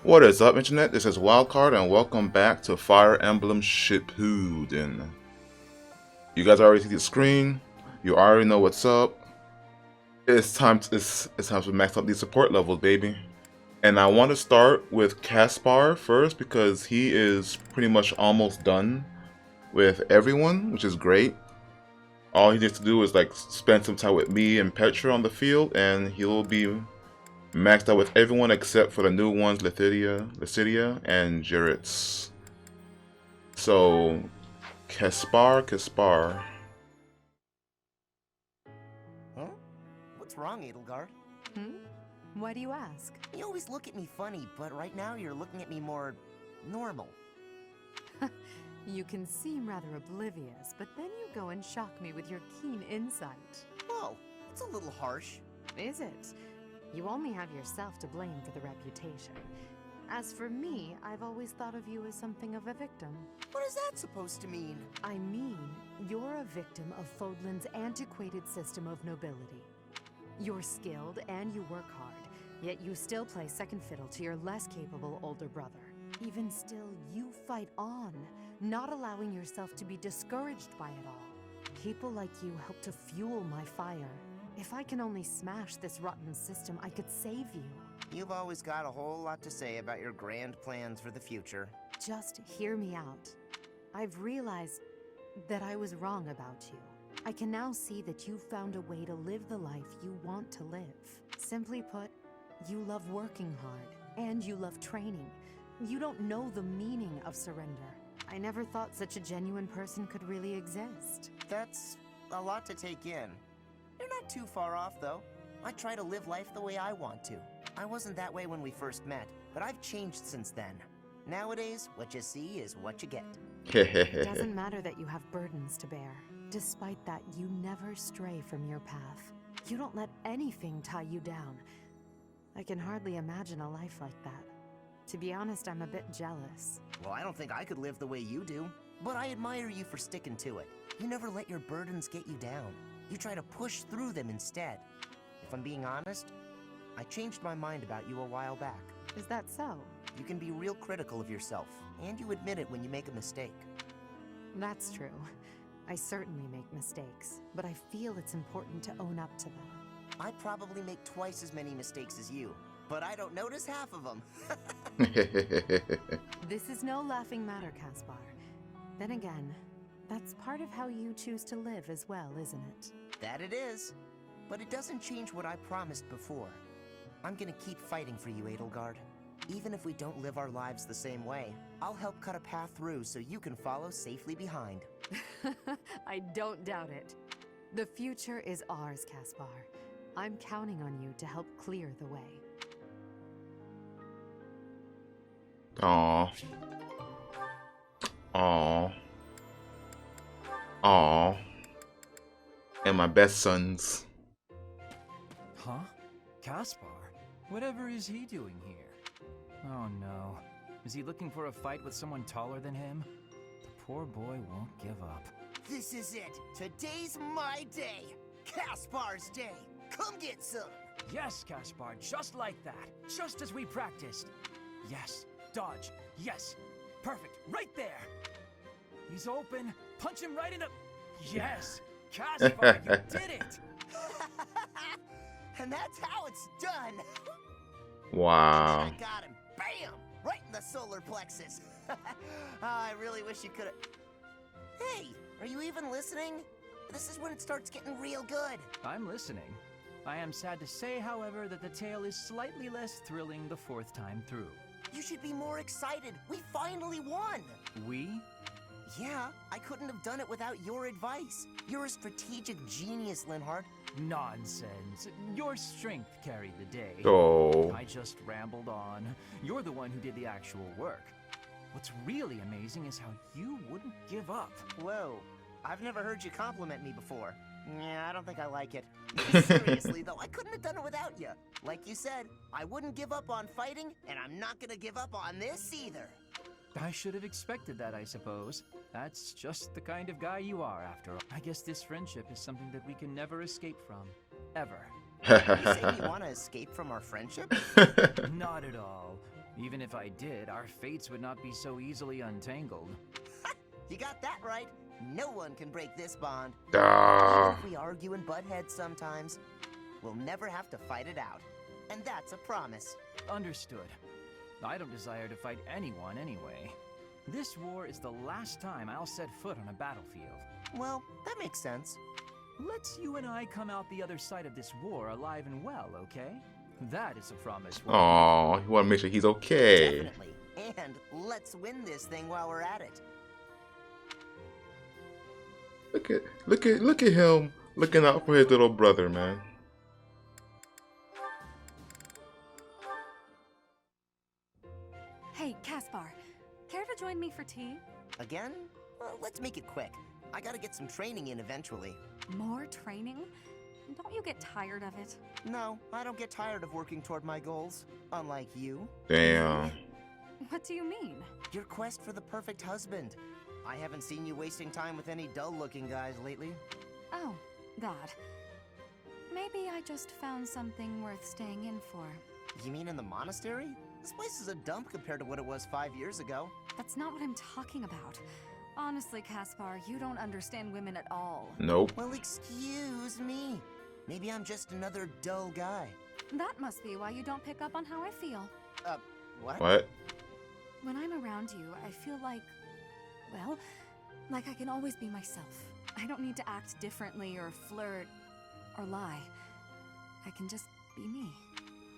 What is up, Internet? This is WildCard, and welcome back to Fire Emblem Shippuden. You guys already see the screen. You already know what's up. It's time to max out these support levels, baby. And I want to start with Caspar first because he is pretty much almost done with everyone, which is great. All he needs to do is like spend some time with me and Petra on the field, and he'll be maxed out with everyone except for the new ones, Licidia, and Jiritz. So, Caspar. Huh? What's wrong, Edelgard? Hmm? Why do you ask? You always look at me funny, but right now you're looking at me more normal. You can seem rather oblivious, but then you go and shock me with your keen insight. Whoa, that's a little harsh. Is it? You only have yourself to blame for the reputation. As for me, I've always thought of you as something of a victim. What is that supposed to mean? I mean, you're a victim of Fodlan's antiquated system of nobility. You're skilled and you work hard, yet you still play second fiddle to your less capable older brother. Even still, you fight on, not allowing yourself to be discouraged by it all. People like you help to fuel my fire. If I can only smash this rotten system, I could save you. You've always got a whole lot to say about your grand plans for the future. Just hear me out. I've realized that I was wrong about you. I can now see that you found a way to live the life you want to live. Simply put, you love working hard, and you love training. You don't know the meaning of surrender. I never thought such a genuine person could really exist. That's a lot to take in. You're not too far off, though. I try to live life the way I want to. I wasn't that way when we first met, but I've changed since then. Nowadays, what you see is what you get. It doesn't matter that you have burdens to bear. Despite that, you never stray from your path. You don't let anything tie you down. I can hardly imagine a life like that. To be honest, I'm a bit jealous. Well, I don't think I could live the way you do, but I admire you for sticking to it. You never let your burdens get you down. You try to push through them instead. If I'm being honest, I changed my mind about you a while back. Is that so? You can be real critical of yourself, and you admit it when you make a mistake. That's true. I certainly make mistakes, but I feel it's important to own up to them. I probably make twice as many mistakes as you, but I don't notice half of them. This is no laughing matter, Caspar. Then again, that's part of how you choose to live as well, isn't it? That it is. But it doesn't change what I promised before. I'm gonna keep fighting for you, Edelgard. Even if we don't live our lives the same way, I'll help cut a path through so you can follow safely behind. I don't doubt it. The future is ours, Caspar. I'm counting on you to help clear the way. Aww. Aww. Aww. And my best sons. Huh? Caspar? Whatever is he doing here? Oh no. Is he looking for a fight with someone taller than him? The poor boy won't give up. This is it! Today's my day! Caspar's day! Come get some! Yes, Caspar, just like that. Just as we practiced. Yes, dodge. Yes. Perfect. Right there. He's open. Punch him right in the... Yes! Caspar, you did it! And that's how it's done! Wow. I got him! Bam! Right in the solar plexus! I really wish you could've... Hey! Are you even listening? This is when it starts getting real good! I'm listening. I am sad to say, however, that the tale is slightly less thrilling the fourth time through. You should be more excited! We finally won! We? Yeah, I couldn't have done it without your advice. You're a strategic genius, Linhardt. Nonsense. Your strength carried the day. Oh. I just rambled on. You're the one who did the actual work. What's really amazing is how you wouldn't give up. Whoa, I've never heard you compliment me before. Yeah, I don't think I like it. Seriously, though, I couldn't have done it without you. Like you said, I wouldn't give up on fighting, and I'm not gonna give up on this either. I should have expected that, I suppose. That's just the kind of guy you are, after all. I guess this friendship is something that we can never escape from. Ever. You saying you want to escape from our friendship? Not at all. Even if I did, our fates would not be so easily untangled. You got that right. No one can break this bond. Ah. Even if we argue and butt heads sometimes, we'll never have to fight it out. And that's a promise. Understood. I don't desire to fight anyone anyway. This war is the last time I'll set foot on a battlefield. Well, that makes sense. Let's you and I come out the other side of this war alive and well, okay? That is a promise. Aw, you want to make sure he's okay. Definitely. And let's win this thing while we're at it. Look at him looking out for his little brother, man. Hey, Caspar, care to join me for tea? Again? Well, let's make it quick. I gotta get some training in eventually. More training? Don't you get tired of it? No, I don't get tired of working toward my goals. Unlike you. Damn. What do you mean? Your quest for the perfect husband. I haven't seen you wasting time with any dull-looking guys lately. Oh, that. Maybe I just found something worth staying in for. You mean in the monastery? This place is a dump compared to what it was 5 years ago. That's not what I'm talking about. Honestly, Caspar, you don't understand women at all. Nope. Well, excuse me. Maybe I'm just another dull guy. That must be why you don't pick up on how I feel. What? What? When I'm around you, I feel like, well, like I can always be myself. I don't need to act differently or flirt or lie. I can just be me.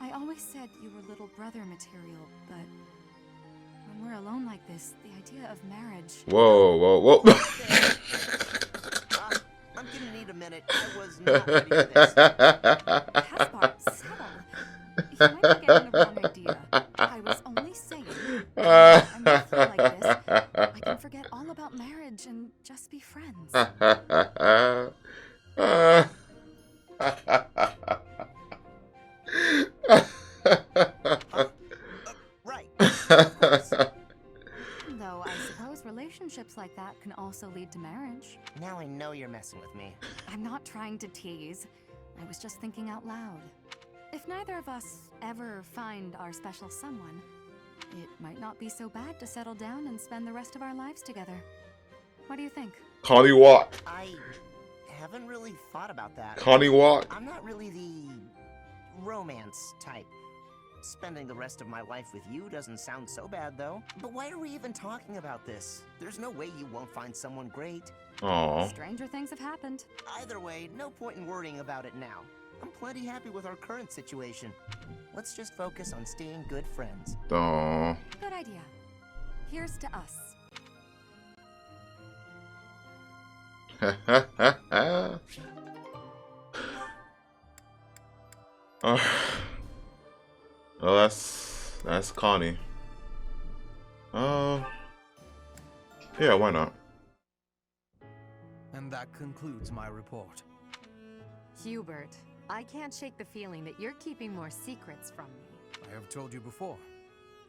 I always said you were little brother material, but when we're alone like this, the idea of marriage... Whoa. I'm gonna need a minute. I was not ready for this. Caspar, settle. You might be getting the wrong idea. I was only saying, when I'm with you like this, I can forget all about marriage and just be friends. Right. Of course. Though I suppose relationships like that can also lead to marriage. Now I know you're messing with me. I'm not trying to tease. I was just thinking out loud. If neither of us ever find our special someone, it might not be so bad to settle down and spend the rest of our lives together. What do you think? Connie walk. I haven't really thought about that. Connie walk. I'm not really the romance type. Spending the rest of my life with you doesn't sound so bad, though. But why are we even talking about this? There's no way you won't find someone great. Aw. Stranger things have happened. Either way, no point in worrying about it now. I'm plenty happy with our current situation. Let's just focus on staying good friends. Aw. Good idea. Here's to us. Well, that's Connie. Yeah, why not? And that concludes my report. Hubert, I can't shake the feeling that you're keeping more secrets from me. I have told you before,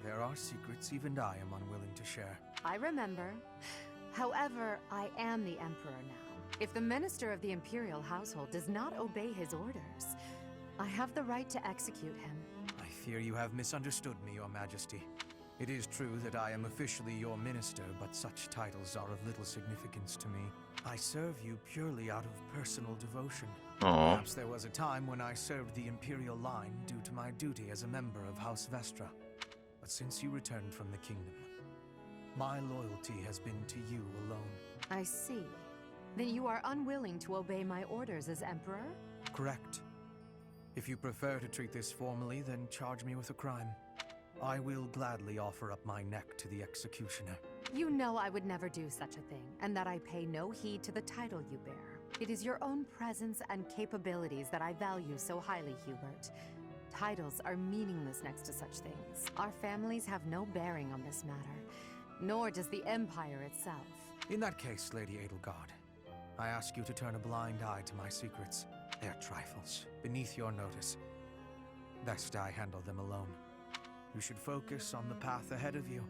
there are secrets even I am unwilling to share. I remember. However, I am the Emperor now. If the Minister of the Imperial Household does not obey his orders, I have the right to execute him. I fear you have misunderstood me, Your Majesty. It is true that I am officially your minister, but such titles are of little significance to me. I serve you purely out of personal devotion. Aw. Perhaps there was a time when I served the Imperial line due to my duty as a member of House Vestra. But since you returned from the kingdom, my loyalty has been to you alone. I see. Then you are unwilling to obey my orders as Emperor? Correct. If you prefer to treat this formally, then charge me with a crime. I will gladly offer up my neck to the executioner. You know I would never do such a thing, and that I pay no heed to the title you bear. It is your own presence and capabilities that I value so highly, Hubert. Titles are meaningless next to such things. Our families have no bearing on this matter, nor does the Empire itself. In that case, Lady Edelgard, I ask you to turn a blind eye to my secrets. They are trifles, beneath your notice. Best I handle them alone. You should focus on the path ahead of you.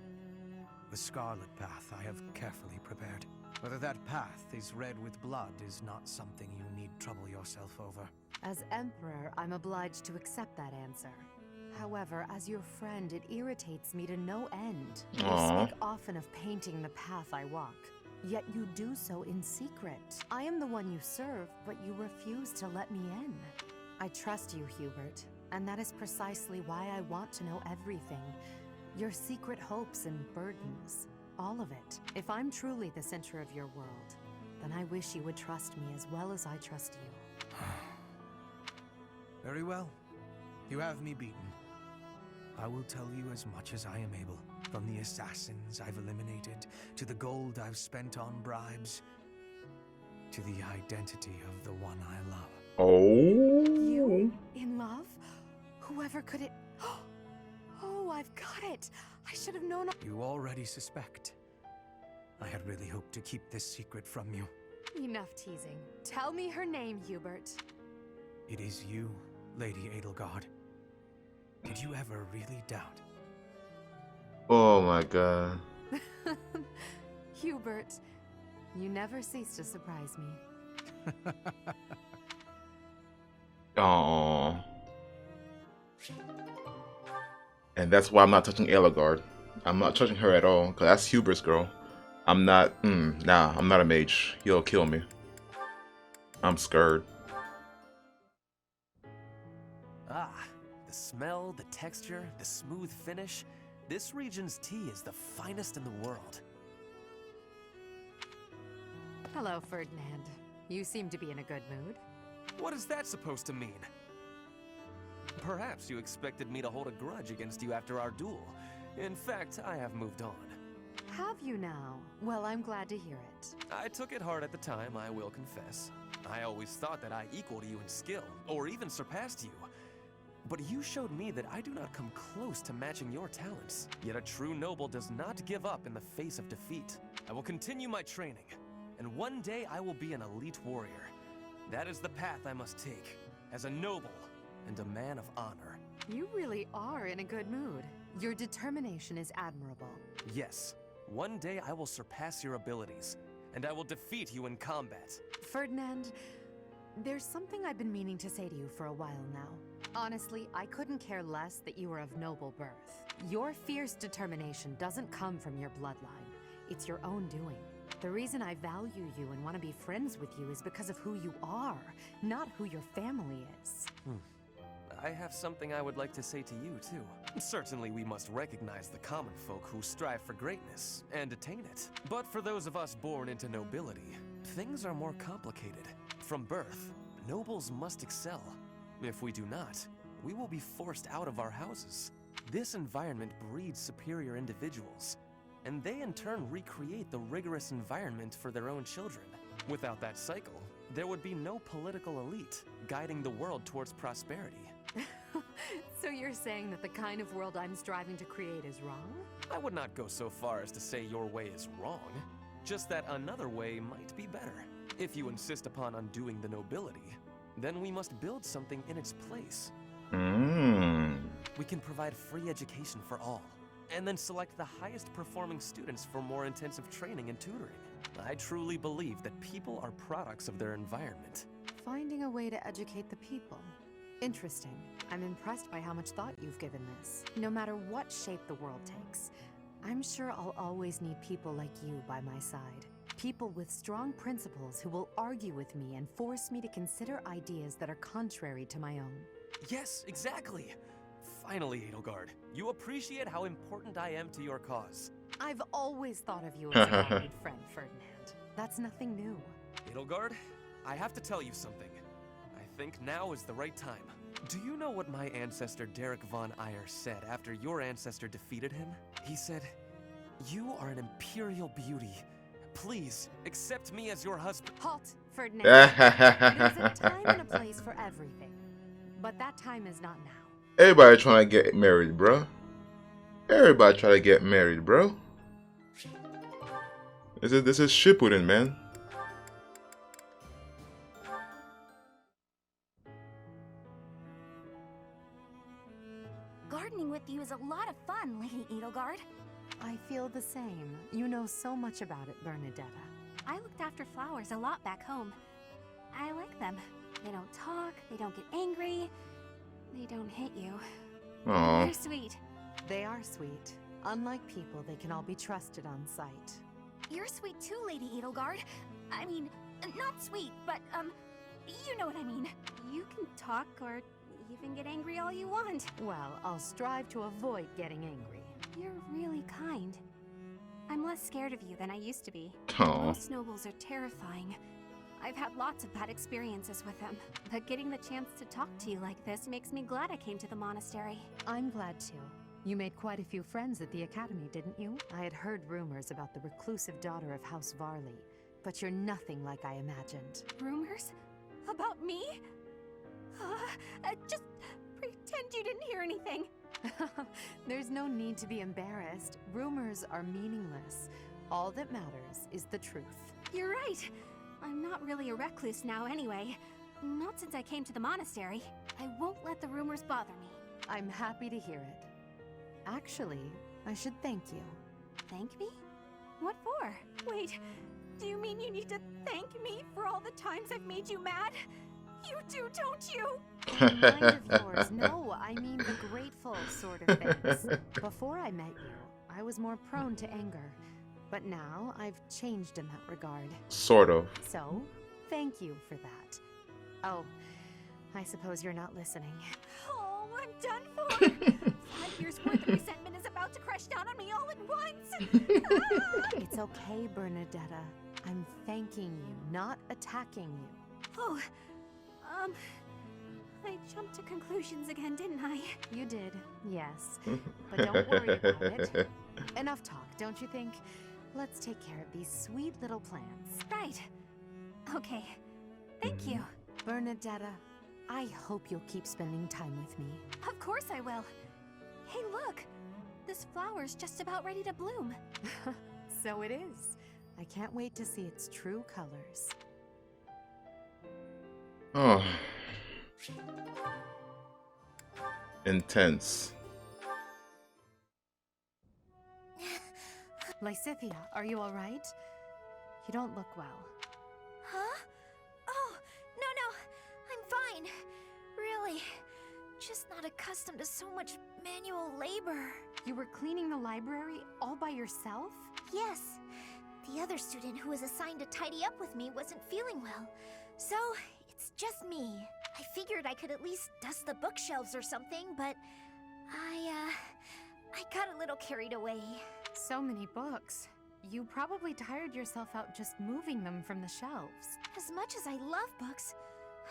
The Scarlet Path I have carefully prepared. Whether that path is red with blood is not something you need trouble yourself over. As Emperor, I'm obliged to accept that answer. However, as your friend, it irritates me to no end. You Aww. speak often of painting the path I walk, yet you do so in secret. I am the one you serve, but you refuse to let me in. I trust you, Hubert, and that is precisely why I want to know everything. Your secret hopes and burdens. All of it. If I'm truly the center of your world, then I wish you would trust me as well as I trust you. Very well. You have me beaten. I will tell you as much as I am able. From the assassins I've eliminated, to the gold I've spent on bribes, to the identity of the one I love. Oh. You? In love? Whoever could it... Oh, I've got it! I should have known... You already suspect. I had really hoped to keep this secret from you. Enough teasing. Tell me her name, Hubert. It is you, Lady Edelgard. Did you ever really doubt? Oh my god. Hubert, you never cease to surprise me. Oh. And that's why I'm not touching Edelgard. I'm not touching her at all, because that's Hubert's girl. I'm not, nah, I'm not a mage. He'll kill me. I'm scared. Ah, the smell, the texture, the smooth finish. This region's tea is the finest in the world. Hello, Ferdinand. You seem to be in a good mood. What is that supposed to mean? Perhaps you expected me to hold a grudge against you after our duel. In fact, I have moved on. Have you now? Well, I'm glad to hear it. I took it hard at the time, I will confess. I always thought that I equaled you in skill, or even surpassed you. But you showed me that I do not come close to matching your talents. Yet a true noble does not give up in the face of defeat. I will continue my training, and one day I will be an elite warrior. That is the path I must take, as a noble and a man of honor. You really are in a good mood. Your determination is admirable. Yes, one day I will surpass your abilities, and I will defeat you in combat. Ferdinand, there's something I've been meaning to say to you for a while now. Honestly, I couldn't care less that you were of noble birth. Your fierce determination doesn't come from your bloodline. It's your own doing. The reason I value you and want to be friends with you is because of who you are, not who your family is. I have something I would like to say to you, too. Certainly we must recognize the common folk who strive for greatness and attain it. But for those of us born into nobility, things are more complicated. From birth, nobles must excel. If we do not, we will be forced out of our houses. This environment breeds superior individuals, and they in turn recreate the rigorous environment for their own children. Without that cycle, there would be no political elite guiding the world towards prosperity. So you're saying that the kind of world I'm striving to create is wrong? I would not go so far as to say your way is wrong, just that another way might be better. If you insist upon undoing the nobility, then we must build something in its place. We can provide free education for all, and then select the highest performing students for more intensive training and tutoring. I truly believe that people are products of their environment. Finding a way to educate the people. Interesting. I'm impressed by how much thought you've given this. No matter what shape the world takes, I'm sure I'll always need people like you by my side. People with strong principles who will argue with me and force me to consider ideas that are contrary to my own. Yes, exactly! Finally, Edelgard, you appreciate how important I am to your cause. I've always thought of you as a valued friend, Ferdinand. That's nothing new. Edelgard, I have to tell you something. I think now is the right time. Do you know what my ancestor Derek von Eyre said after your ancestor defeated him? He said, "You are an imperial beauty. Please, accept me as your husband." Halt, Ferdinand. There's a time and a place for everything. But that time is not now. Everybody trying to get married, bro. Everybody trying to get married, bro. This is Shippuden, man. Gardening with you is a lot of fun, Lady Edelgard. I feel the same. You know so much about it, Bernadetta. I looked after flowers a lot back home. I like them. They don't talk, they don't get angry, they don't hit you. Aw. They're sweet. They are sweet. Unlike people, they can all be trusted on sight. You're sweet too, Lady Edelgard. I mean, not sweet, but, you know what I mean. You can talk or even get angry all you want. Well, I'll strive to avoid getting angry. You're really kind. I'm less scared of you than I used to be. Aw. Most nobles are terrifying. I've had lots of bad experiences with them, but getting the chance to talk to you like this makes me glad I came to the monastery. I'm glad too. You made quite a few friends at the academy, didn't you? I had heard rumors about the reclusive daughter of House Varley, but you're nothing like I imagined. Rumors? About me? Just pretend you didn't hear anything. There's no need to be embarrassed. Rumors are meaningless. All that matters is the truth. You're right. I'm not really a recluse now anyway. Not since I came to the monastery. I won't let the rumors bother me. I'm happy to hear it. Actually, I should thank you. Thank me? What for? Wait, do you mean you need to thank me for all the times I've made you mad? You do, don't you? Mind of yours. No, I mean the grateful sort of things. Before I met you, I was more prone to anger. But now, I've changed in that regard. Sort of. So, thank you for that. Oh, I suppose you're not listening. Oh, I'm done for. 5 years worth of resentment is about to crash down on me all at once. It's okay, Bernadetta. I'm thanking you, not attacking you. Oh, I jumped to conclusions again, didn't I? You did, yes. But don't worry about it. Enough talk, don't you think? Let's take care of these sweet little plants. Right. Okay. Thank you. Bernadetta, I hope you'll keep spending time with me. Of course I will. Hey, look. This flower's just about ready to bloom. So it is. I can't wait to see its true colors. Oh. Intense. Lysithea, are you all right? You don't look well. Huh? Oh, no. I'm fine. Really. Just not accustomed to so much manual labor. You were cleaning the library all by yourself? Yes. The other student who was assigned to tidy up with me wasn't feeling well. So, it's just me. I figured I could at least dust the bookshelves or something, but I got a little carried away. So many books. You probably tired yourself out just moving them from the shelves. As much as I love books,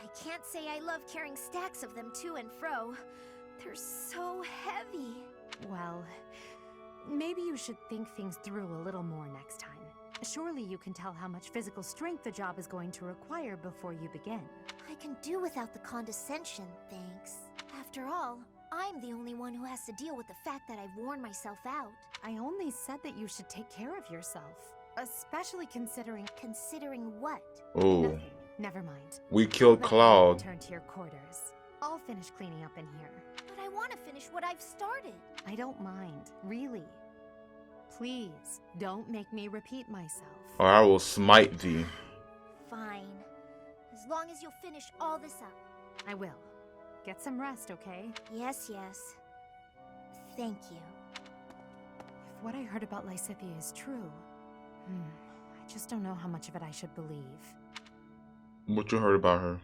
I can't say I love carrying stacks of them to and fro. They're so heavy. Well, maybe you should think things through a little more next time. Surely you can tell how much physical strength the job is going to require before you begin. I can do without the condescension, thanks. After all, I'm the only one who has to deal with the fact that I've worn myself out. I only said that you should take care of yourself. Especially considering... Considering what? Oh. Nothing. Never mind. We killed Cloud. Return to your quarters. I'll finish cleaning up in here. But I want to finish what I've started. I don't mind, really. Please, don't make me repeat myself. Or I will smite thee. Fine. As long as you'll finish all this up. I will. Get some rest, okay? Yes. Thank you. If what I heard about Lysithea is true, I just don't know how much of it I should believe. What you heard about her?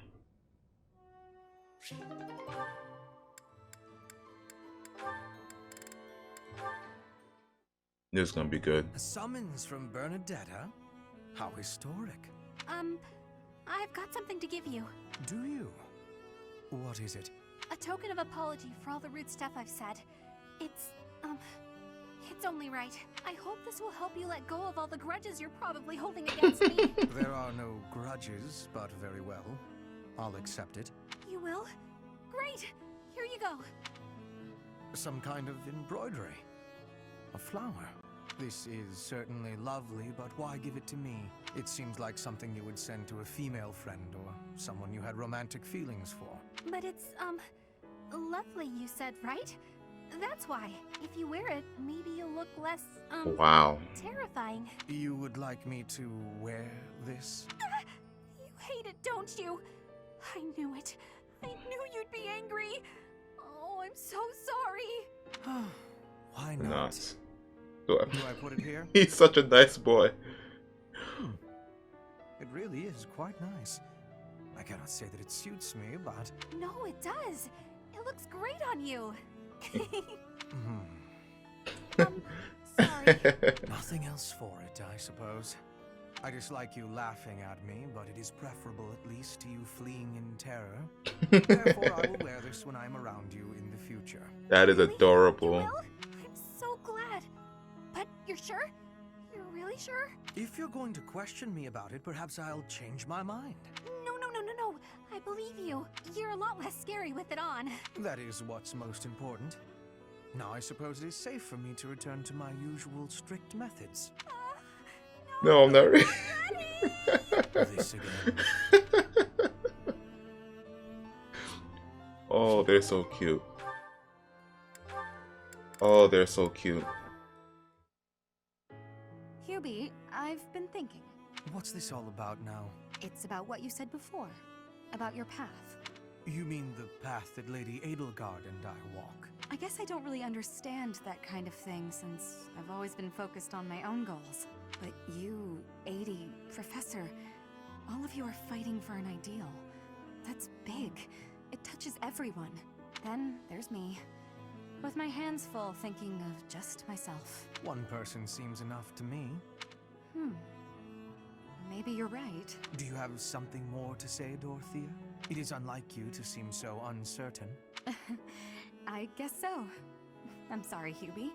This is gonna be good. A summons from Bernadetta? How historic. I've got something to give you. Do you? What is it? A token of apology for all the rude stuff I've said. It's only right. I hope this will help you let go of all the grudges you're probably holding against me. There are no grudges, but very well. I'll accept it. You will? Great! Here you go. Some kind of embroidery. A flower. This is certainly lovely, but why give it to me? It seems like something you would send to a female friend or someone you had romantic feelings for. But it's, lovely, you said, right? That's why. If you wear it, maybe you'll look less, Wow. terrifying. You would like me to wear this? You hate it, don't you? I knew it. I knew you'd be angry. Oh, I'm so sorry. Why not? Not. Do I put it here? He's such a nice boy. It really is quite nice. I cannot say that it suits me, but... No, it does. It looks great on you. Sorry. Nothing else for it, I suppose. I dislike you laughing at me, but it is preferable at least to you fleeing in terror. Therefore, I will wear this when I'm around you in the future. That is Really? adorable. You will? I'm so glad. But you're sure? You're really sure? If you're going to question me about it, perhaps I'll change my mind. No. I believe you. You're a lot less scary with it on. That is what's most important. Now I suppose it is safe for me to return to my usual strict methods. No, I'm not ready. This again. Oh, they're so cute. Oh, they're so cute. Hubie, I've been thinking. What's this all about now? It's about what you said before. About your path. You mean the path that Lady Edelgard and I walk? I guess I don't really understand that kind of thing since I've always been focused on my own goals. But you, 80, Professor, all of you are fighting for an ideal. That's big. It touches everyone. Then there's me, with my hands full thinking of just myself. One person seems enough to me. Maybe you're right. Do you have something more to say, Dorothea? It is unlike you to seem so uncertain. I guess so. I'm sorry, Hubie.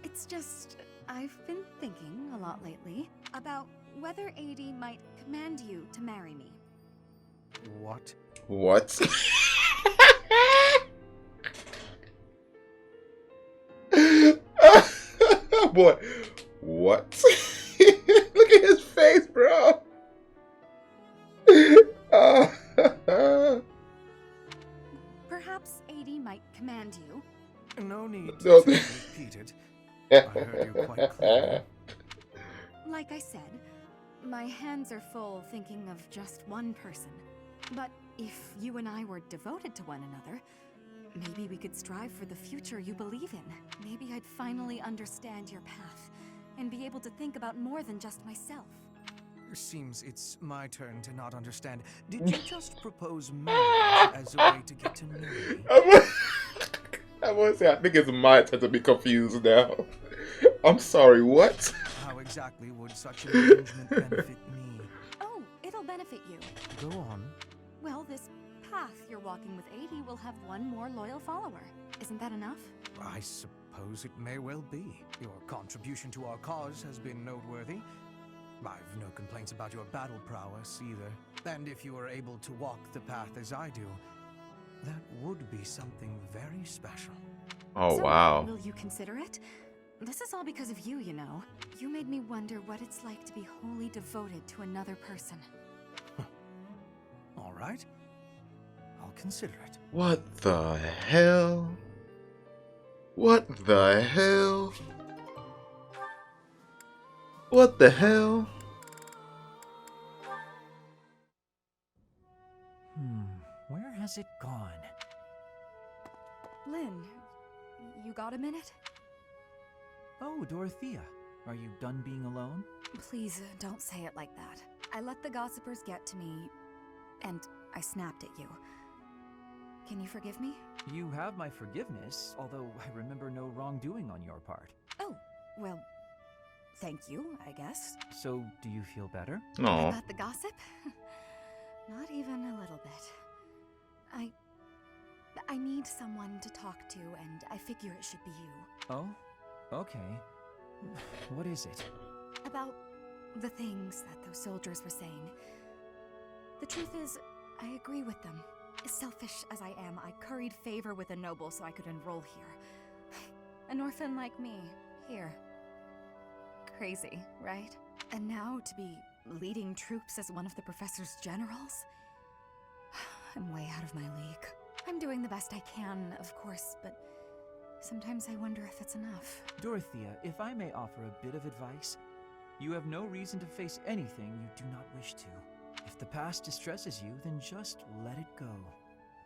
It's just, I've been thinking a lot lately about whether 80 might command you to marry me. What? What? Boy, what? Look at his face, bro. Perhaps 80 might command you. No need No. to repeat it. I heard you quite clearly. Like I said, my hands are full thinking of just one person. But if you and I were devoted to one another, maybe we could strive for the future you believe in. Maybe I'd finally understand your path and be able to think about more than just myself. Seems it's my turn to not understand. Did you just propose marriage as a way to get to know me? I want to say, I think it's my turn to be confused now. I'm sorry, what? How exactly would such an arrangement benefit me? Oh, it'll benefit you. Go on. Well, this path you're walking with 80 will have one more loyal follower. Isn't that enough? I suppose it may well be. Your contribution to our cause has been noteworthy. I've no complaints about your battle prowess either. And if you were able to walk the path as I do, that would be something very special. Oh, So, wow. Will you consider it? This is all because of you, you know. You made me wonder what it's like to be wholly devoted to another person. All right. I'll consider it. What the hell? What the hell? What the hell? Where has it gone? Lynn, you got a minute? Oh, Dorothea. Are you done being alone? Please, don't say it like that. I let the gossipers get to me, and I snapped at you. Can you forgive me? You have my forgiveness, although I remember no wrongdoing on your part. Oh, well, thank you, I guess. So, do you feel better? No. About the gossip? Not even a little bit. I need someone to talk to, and I figure it should be you. Oh? Okay. What is it? About the things that those soldiers were saying. The truth is, I agree with them. As selfish as I am, I curried favor with a noble so I could enroll here. An orphan like me, here. Crazy, right? And now to be leading troops as one of the professor's generals? I'm way out of my league. I'm doing the best I can, of course, but Sometimes I wonder if it's enough. Dorothea, if I may offer a bit of advice, you have no reason to face anything you do not wish to. If the past distresses you, then just let it go.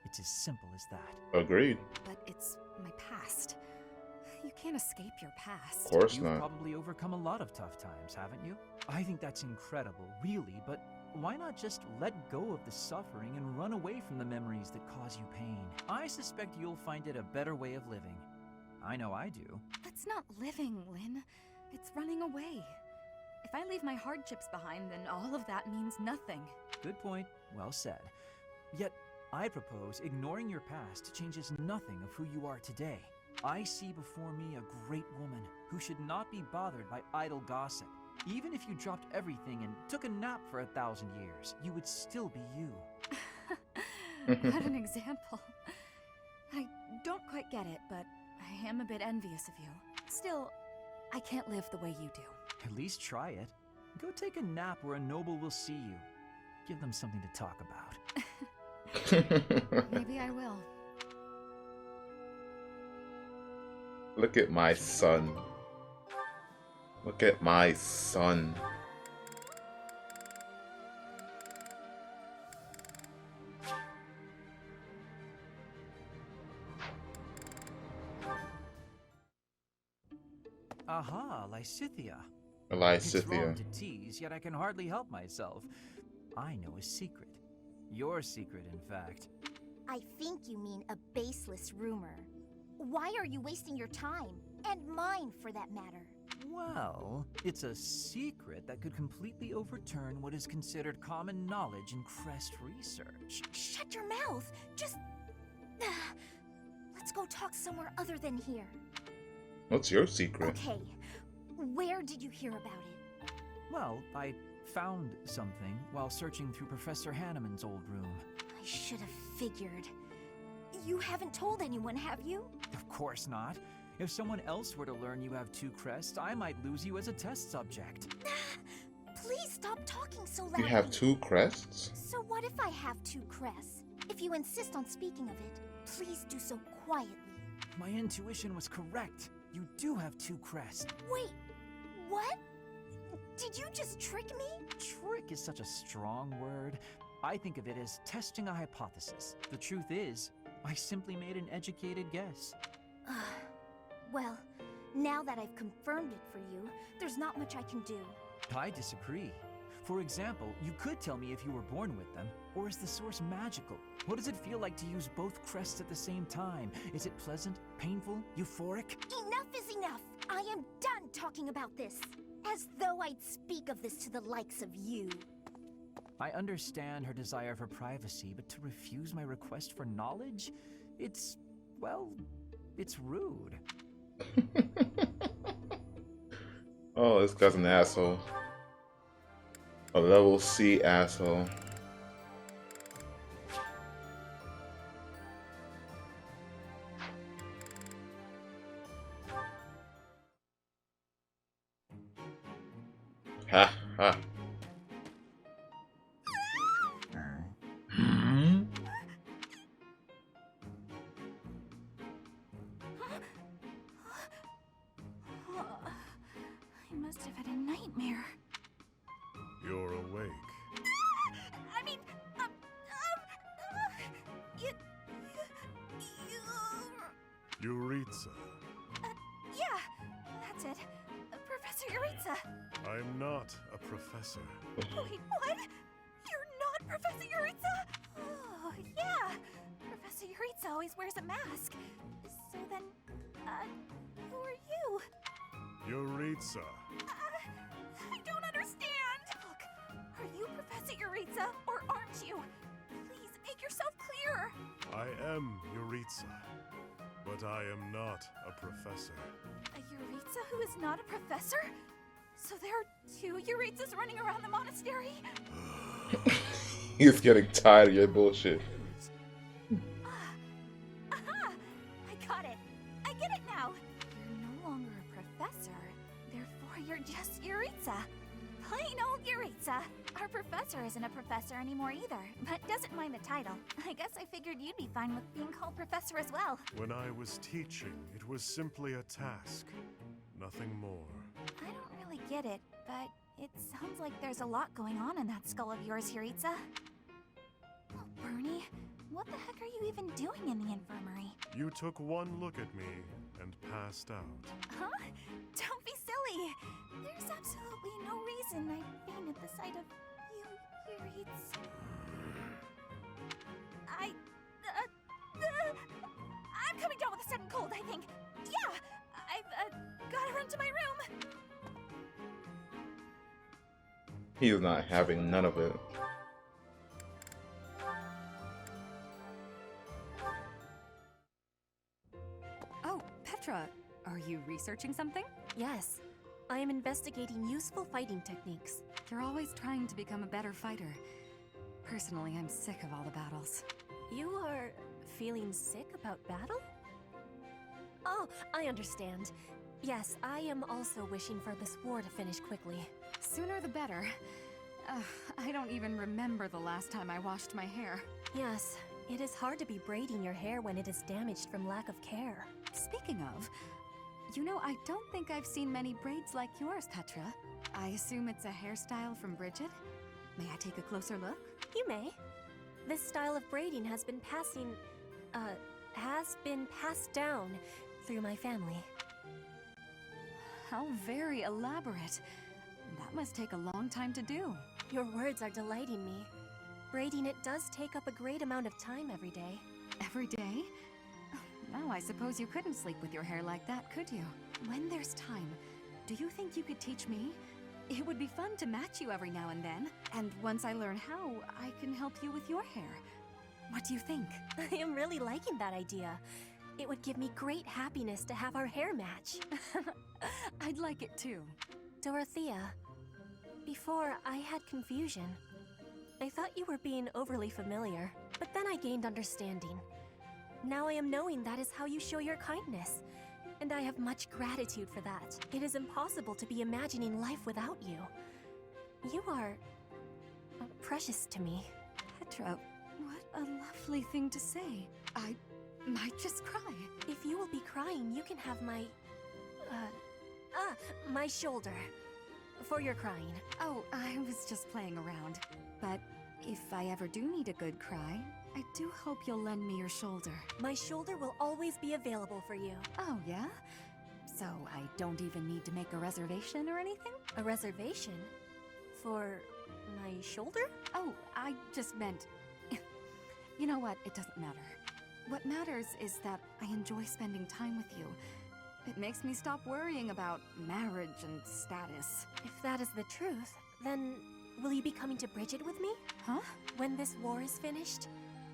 It's as simple as that. Agreed. But it's my past. You can't escape your past. Of course You've not. probably overcome a lot of tough times, haven't you? I think that's incredible, really, but why not just let go of the suffering and run away from the memories that cause you pain? I suspect you'll find it a better way of living. I know I do. That's not living, Lynn. It's running away. If I leave my hardships behind, then all of that means nothing. Good point. Well said. Yet, I propose ignoring your past changes nothing of who you are today. I see before me a great woman who should not be bothered by idle gossip. Even if you dropped everything and took a nap for 1,000 years, you would still be you. What an example. I don't quite get it, but I am a bit envious of you. Still, I can't live the way you do. At least try it. Go take a nap where a noble will see you. Give them something to talk about. Maybe I will. Look at my son. Look at my son. Aha, Lysithea. It's Lysithea. wrong to tease, yet I can hardly help myself. I know a secret. Your secret, in fact. I think you mean a baseless rumor. Why are you wasting your time? And mine, for that matter. Well, it's a secret that could completely overturn what is considered common knowledge in Crest research. Shut your mouth! Just... Let's go talk somewhere other than here. What's your secret? Okay, where did you hear about it? Well, I found something while searching through Professor Hanneman's old room. I should have figured. You haven't told anyone, have you? Of course not. If someone else were to learn you have 2 crests, I might lose you as a test subject. Please stop talking so loudly. You have 2 crests? So what if I have 2 crests? If you insist on speaking of it, please do so quietly. My intuition was correct. You do have 2 crests. Wait, what? Did you just trick me? Trick is such a strong word. I think of it as testing a hypothesis. The truth is, I simply made an educated guess. Well, now that I've confirmed it for you, there's not much I can do. I disagree. For example, you could tell me if you were born with them, or is the source magical? What does it feel like to use both crests at the same time? Is it pleasant, painful, euphoric? Enough is enough! I am done talking about this. As though I'd speak of this to the likes of you. I understand her desire for privacy, but to refuse my request for knowledge? It's, well, it's rude. Oh, this guy's an asshole. A level C asshole. Ha ha. I must have had a nightmare. You're awake. I mean, Yuritsa. yeah, that's it. Professor Yuritsa. I'm not a professor. Wait, what? You're not Professor Yuritsa? Oh, yeah. Professor Yuritsa always wears a mask. So then, who are you? Yuritsa. I don't understand. Look, are you Professor Yuritsa or aren't you? Please make yourself clear. I am Yuritsa, but I am not a professor. A Yuritsa who is not a professor? So there are 2 Yuritsas running around the monastery? He's getting tired of your bullshit. Aha! I got it. I get it now. You're no longer a professor. Therefore, you're just Yuritsa. Plain old Yuritsa. Our professor isn't a professor anymore either, but doesn't mind the title. I guess I figured you'd be fine with being called professor as well. When I was teaching, it was simply a task. Nothing more. I don't really get it, but it sounds like there's a lot going on in that skull of yours, Yuritsa. Oh, Bernie, what the heck are you even doing in the infirmary? You took one look at me and passed out. Huh? Don't be silly! There's absolutely no reason I'd faint at the sight of you, Yuritsa. I'm coming down with a sudden cold, I think. Yeah! I've gotta run to my room. He's not having none of it. Oh, Petra, are you researching something? Yes, I am investigating useful fighting techniques. You're always trying to become a better fighter. Personally, I'm sick of all the battles. You are feeling sick about battle? Oh, I understand. Yes, I am also wishing for this war to finish quickly. Sooner the better. I don't even remember the last time I washed my hair. Yes, it is hard to be braiding your hair when it is damaged from lack of care. Speaking of, you know, I don't think I've seen many braids like yours, Petra. I assume it's a hairstyle from Bridget? May I take a closer look? You may. This style of braiding has been passed down through my family. How very elaborate. That must take a long time to do. Your words are delighting me. Braiding it does take up a great amount of time every day. Every day? Now I suppose you couldn't sleep with your hair like that, could you? When there's time, do you think you could teach me? It would be fun to match you every now and then. And once I learn how, I can help you with your hair. What do you think? I am really liking that idea. It would give me great happiness to have our hair match. I'd like it too. Dorothea, before I had confusion. I thought you were being overly familiar, but then I gained understanding. Now I am knowing that is how you show your kindness, and I have much gratitude for that. It is impossible to be imagining life without you. You are precious to me. Petra, what a lovely thing to say. I might just cry. If you will be crying, you can have my shoulder. For your crying. Oh, I was just playing around. But if I ever do need a good cry, I do hope you'll lend me your shoulder. My shoulder will always be available for you. Oh, yeah? So I don't even need to make a reservation or anything? A reservation? For my shoulder? Oh, I just meant... You know what? It doesn't matter. What matters is that I enjoy spending time with you. It makes me stop worrying about marriage and status. If that is the truth, then will you be coming to Bridget with me? Huh? When this war is finished,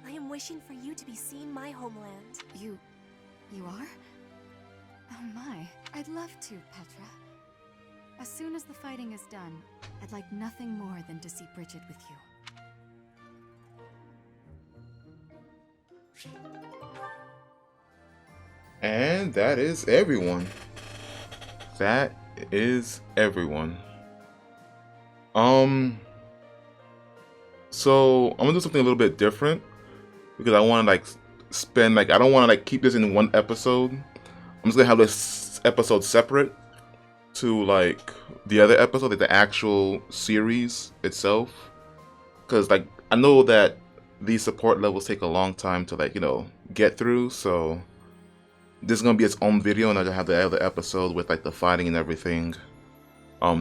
I am wishing for you to be seeing my homeland. You are? Oh my, I'd love to, Petra. As soon as the fighting is done, I'd like nothing more than to see Bridget with you. And that is everyone. That is everyone. So I'm gonna do something a little bit different because I want to I don't want to keep this in one episode. I'm just gonna have this episode separate to the other episode, the actual series itself. Because I know that these support levels take a long time to get through, so this is gonna be its own video, and I'll have the other episode with the fighting and everything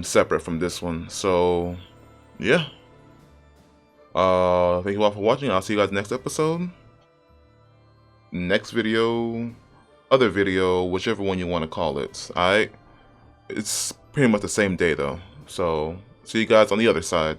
separate from this one. So yeah, thank you all for watching. I'll see you guys next episode, next video, other video, whichever one you want to call it. Alright, it's pretty much the same day though, so see you guys on the other side.